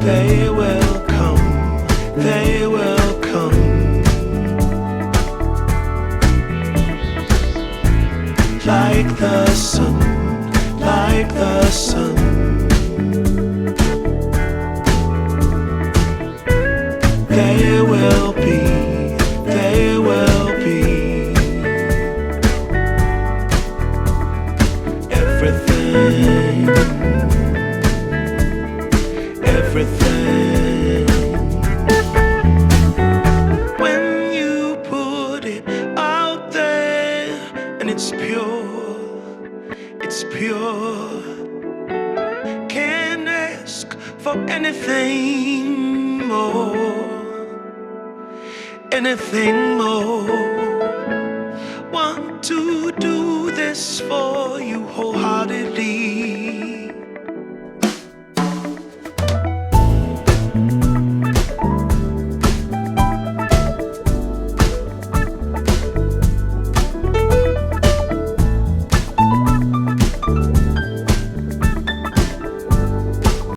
They will come, they will come. Like the sun, like the sun. They will be, they will be. Everything, everything. When you put it out there and it's pure, it's pure. Can't ask for anything more, anything more. Want to do this for you